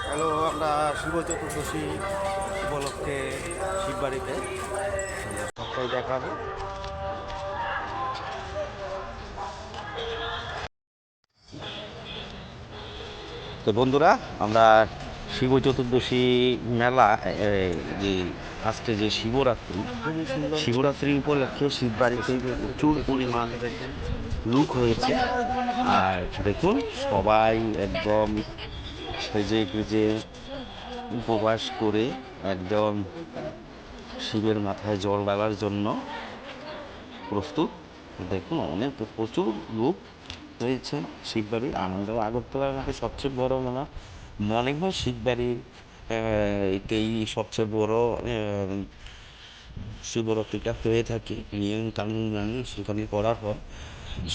Hello, আমরা শিব চতুর্দশী উপলক্ষে শিববাড়িতে সবটাই দেখাবো। তো বন্ধুরা, আমরা শিব চতুর্দশী মেলা যে আজকে যে শিবরাত্রি উপলক্ষে শিববাড়িতে প্রচুর পরিমাণ লোক হয়েছে। আর দেখুন, সবাই একদম সেজে গুজে উপবাস করে একদম শিবের মাথায় জল ঢালার জন্য প্রস্তুত। দেখুন, অনেক প্রচুর লোক হয়েছে। শিববাড়ির আনন্দ আগরতলার মধ্যে সবচেয়ে বড় মেলা মনে হয় শিববাড়ির এটাই সবচেয়ে বড় শিবরাত্রিটা হয়ে থাকে। নিয়ম কানুন জানি সেখানে করা হয়,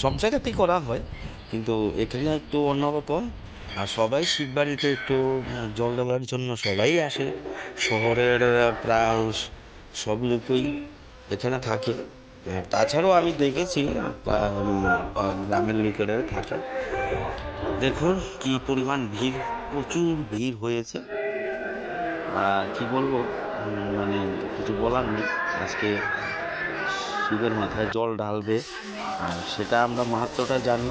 সব জায়গাতেই করা হয়, কিন্তু এখানে একটু অন্যরকম। আর সবাই শিববাড়িতে একটু জল ঢালার জন্য সবাই আসে। শহরের প্রায় সব লোকই এখানে থাকে। তাছাড়াও আমি দেখেছি গ্রামের লোকেরা থাকে। দেখুন কি পরিমাণ ভিড়, প্রচুর ভিড় হয়েছে। কি বলবো, মানে কিছু বলার নেই। আজকে শিবের মাথায় জল ঢালবে, আর সেটা আমরা মাহাত্ম্যটা জানি।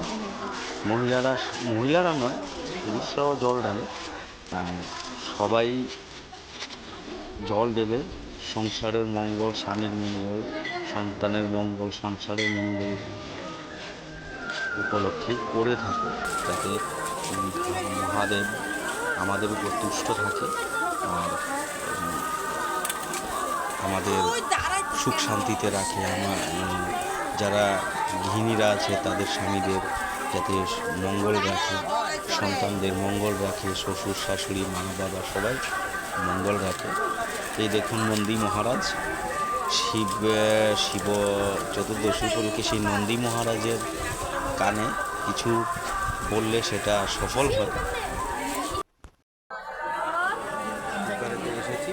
মহিলারা মহিলারা নয়, পুরুষরাও জল ঢালে। সবাই জল দেবে সংসারের মঙ্গল, স্বামীর মঙ্গল, সন্তানের মঙ্গল, সংসারের মঙ্গল উপলক্ষে করে থাকে, যাতে মহাদেব আমাদের উপর তুষ্ট থাকে আর আমাদের সুখ শান্তিতে রাখে। যারা গৃহিণীরা আছে তাদের স্বামীদের যাতে মঙ্গল রাখে, সন্তানদের মঙ্গল রাখে, শ্বশুর শাশুড়ি মা বাবা সবাই মঙ্গল রাখে। এই দেখুন নন্দী মহারাজ, শিব চতুর্দশী উপলক্ষে সেই নন্দী মহারাজের কানে কিছু বললে সেটা সফল হয়। এসেছি,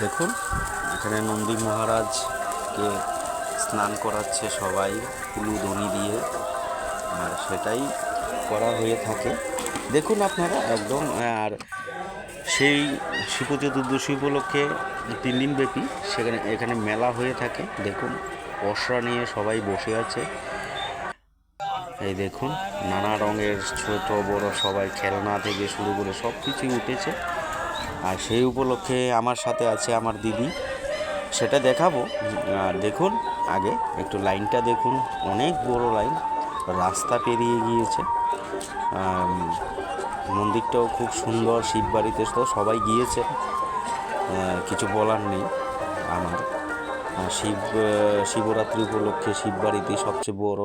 দেখুন এখানে নন্দী মহারাজকে স্নান করাচ্ছে সবাই উলুধ্বনি দিয়ে, আর সেটাই করা হয়ে থাকে। দেখুন আপনারা একদম। আর সেই শিব চতুর্দশী উপলক্ষে 3 দিন ব্যাপী এখানে মেলা হয়ে থাকে। দেখুন পসরা নিয়ে সবাই বসে আছে। এই দেখুন নানা রঙের ছোট বড় সবাই খেলনা থেকে শুরু করে সব কিছুই উঠেছে। আর সেই উপলক্ষে আমার সাথে আছে আমার দিদি, সেটা দেখাবো। আর দেখুন আগে একটু লাইনটা দেখুন, অনেক বড় লাইন, রাস্তা পেরিয়ে গিয়েছে। মন্দিরটাও খুব সুন্দর। শিববাড়িতে তো সবাই গিয়েছে, কিছু বলার নেই আমার। শিবরাত্রি উপলক্ষে শিববাড়িতে সবচেয়ে বড়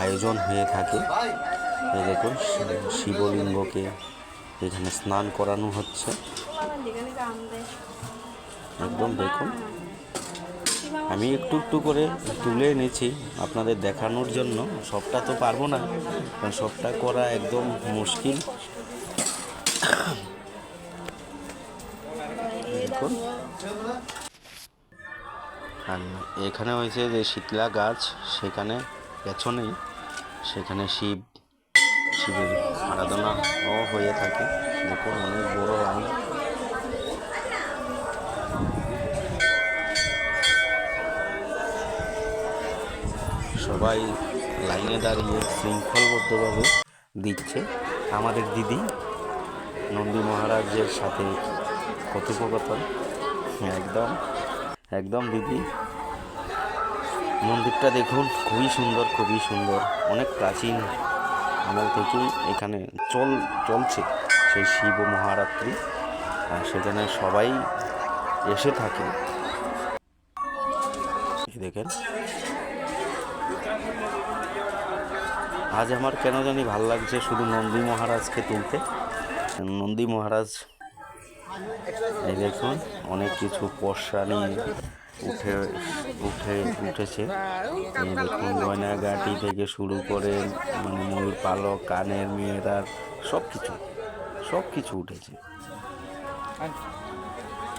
আয়োজন হয়ে থাকে। এই দেখুন শিবলিঙ্গকে এখানে স্নান করানো হচ্ছে। একদম দেখুন, আমি একটু একটু করে তুলে এনেছি আপনাদের দেখানোর জন্য। সবটা তো পারবো না, কারণ সবটা করা একদম মুশকিল। দেখুন, আর এখানে হয়েছে যে শীতলা গাছ, সেখানে পেছনেই সেখানে শিবের আরাধনাও হয়ে থাকে। দেখুন অনেক বড় লাইন। সবাই লাইনে দাঁড়িয়ে শৃঙ্খলবদ্ধভাবে দিচ্ছে। আমাদের দিদি নন্দী মহারাজের সাথে কথোপকথন। একদম একদম দিদি, মন্দিরটা দেখুন খুবই সুন্দর, খুবই সুন্দর। অনেক প্রাচীন আমল থেকেই এখানে চলছে সেই শিব মহারাত্রি। সেখানে সবাই এসে থাকে। দেখেন, আজ আমার কেন জানি ভাল লাগছে শুধু নন্দী মহারাজকে তুলতে। নন্দী মহারাজ, এই দেখুন অনেক কিছু পসরা নিয়ে উঠেছে। এই দেখুন গয়নাগাটি থেকে শুরু করে মানে ময়ূর পালক, কানের মেয়েরার সব কিছু উঠেছে।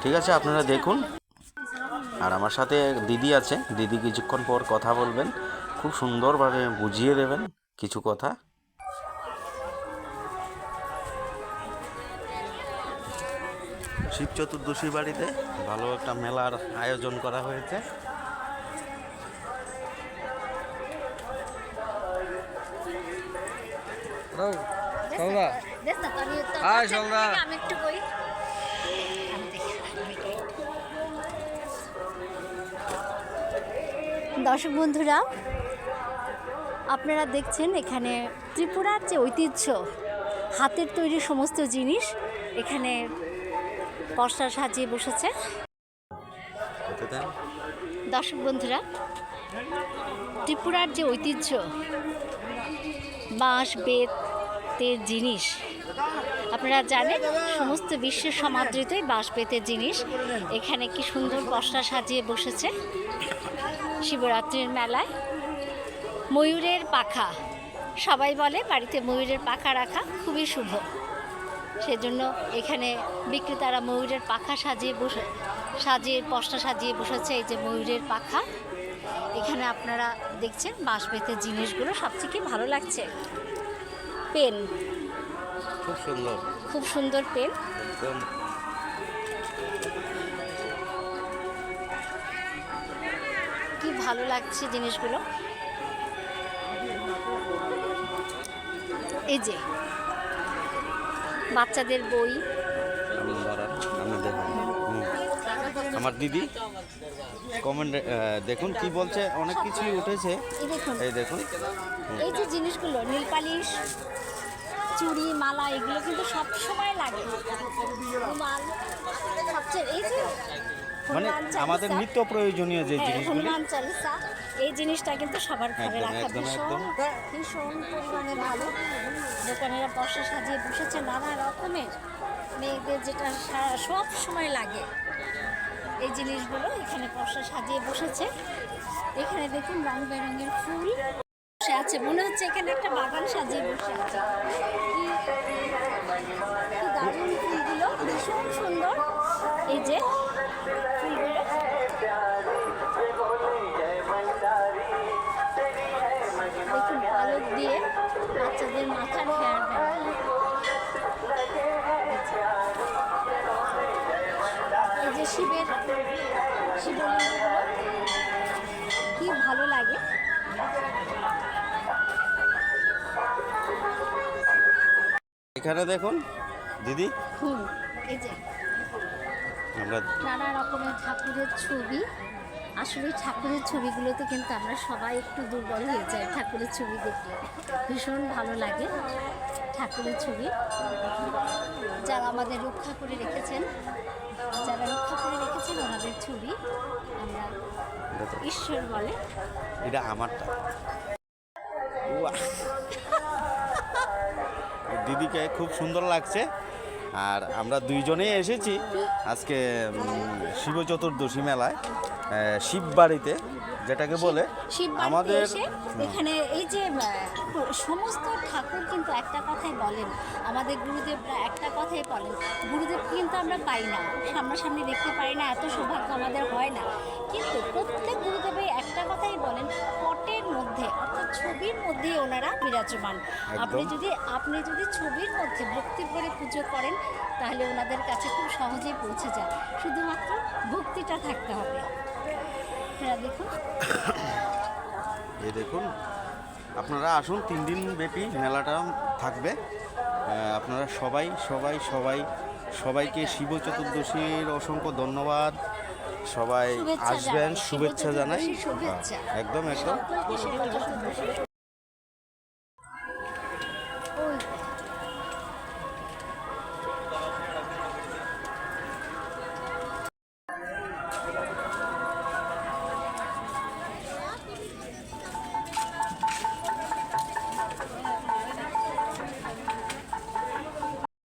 ঠিক আছে, আপনারা দেখুন। আর আমার সাথে দিদি আছে, দিদি কিছুক্ষণ পর কথা বলবেন, খুব সুন্দরভাবে বুঝিয়ে দেবেন কিছু কথা। শিব চতুর্দশী বাড়িতে ভালো একটা মেলার আয়োজন করা হয়েছে। দর্শক বন্ধুরা, আপনারা দেখছেন এখানে ত্রিপুরার যে ঐতিহ্য, হাতের তৈরি সমস্ত জিনিস এখানে পসরা সাজিয়ে বসেছে। দর্শক বন্ধুরা, ত্রিপুরার যে ঐতিহ্য, বাঁশ বেতের জিনিস, আপনারা জানেন সমস্ত বিশ্বের সমাদৃতই বাঁশ বেতের জিনিস। এখানে কি সুন্দর পসরা সাজিয়ে বসেছে শিবরাত্রির মেলায়। ময়ূরের পাখা, সবাই বলে বাড়িতে ময়ূরের পাখা রাখা খুবই শুভ, সেজন্য এখানে বিক্রেতারা ময়ূরের পাখা সাজিয়ে পসরা সাজিয়ে বসেছে। এই যে ময়ূরের পাখা, এখানে আপনারা দেখছেন বাঁশ বেতের জিনিসগুলো। সবথেকে ভালো লাগছে পেন, খুব সুন্দর পেন। কি ভালো লাগছে জিনিসগুলো। এই যে বাচ্চাদের বই, আমার দিদি কমেন্ট দেখুন কি বলছে, অনেক কিছুই উঠেছে। এই দেখুন, এই যে জিনিসগুলো নীল পালিশ, চুড়ি, মালা, এগুলো কিন্তু সব সময় লাগে। সবচেয়ে এই যে মানে আমাদের নিত্য প্রয়োজনীয় যে জিনিসগুলো, হনুমান চালিসা, এই জিনিসটা কিন্তু সবার ঘরে রাখা ভীষণ পরিমাণে ভালো। দোকানেরা পসরা সাজিয়ে বসেছে নানা রকমের, মেয়েদের যেটা সব সময় লাগে এই জিনিসগুলো এখানে পসরা সাজিয়ে বসেছে। এখানে দেখুন রং বেরঙের ফুল বসে আছে, মনে হচ্ছে এখানে একটা বাগান সাজিয়ে বসে আছে। কি দারুণ ফুলগুলো, ভীষণ সুন্দর। এই যে ফুলগুলো, দেখুন আলো দিয়ে বাচ্চাদের মাথার হেয়ার ব্যান্ড। এই যে শিবলিঙ্গগুলো কি ভালো লাগে। এখানে দেখুন দিদি, এই যে আমরা নানা রকমের ঠাকুরের ছবি। আসলে ঠাকুরের ছবিগুলোতে কিন্তু আমরা সবাই একটু দুর্বল হয়ে যাই ঠাকুরের ছবি দেখলে, ভীষণ ভালো লাগে ঠাকুরের ছবি। যারা আমাদের রক্ষা করে রেখেছেন ওনাদের ছবি আমরা ঈশ্বর বলে। এটা আমারটা। দিদিকে খুব সুন্দর লাগছে। আর আমরা দুইজনেই এসেছি আজকে শিব চতুর্দশী মেলায়, শিববাড়িতে যেটাকে বলে আমাদের এখানে। এই যে সমস্ত ঠাকুর কিন্তু একটা কথাই বলেন, আমাদের গুরুদেবরা একটা কথাই বলেন। গুরুদেব কিন্তু আমরা পাই না, সামনাসামনি দেখতে পাই না, এত সৌভাগ্য আমাদের হয় না, কিন্তু প্রত্যেক গুরুদেবই একটা কথাই বলেন, পটের মধ্যে অর্থাৎ ছবির মধ্যে ওনারা বিরাজমান। আপনি যদি ছবির মধ্যে ভক্তি করে পুজো করেন তাহলে ওনাদের কাছে খুব সহজেই পৌঁছে যায়, শুধুমাত্র ভক্তিটা থাকতে হবে। দেখুন, এই দেখুন, আপনারা আসুন, 3 দিন ব্যাপী মেলাটা থাকবে। আপনারা সবাইকে শিব চতুর্দশীর অসংখ্য ধন্যবাদ। সবাই আসবেন, শুভেচ্ছা জানাই। একদম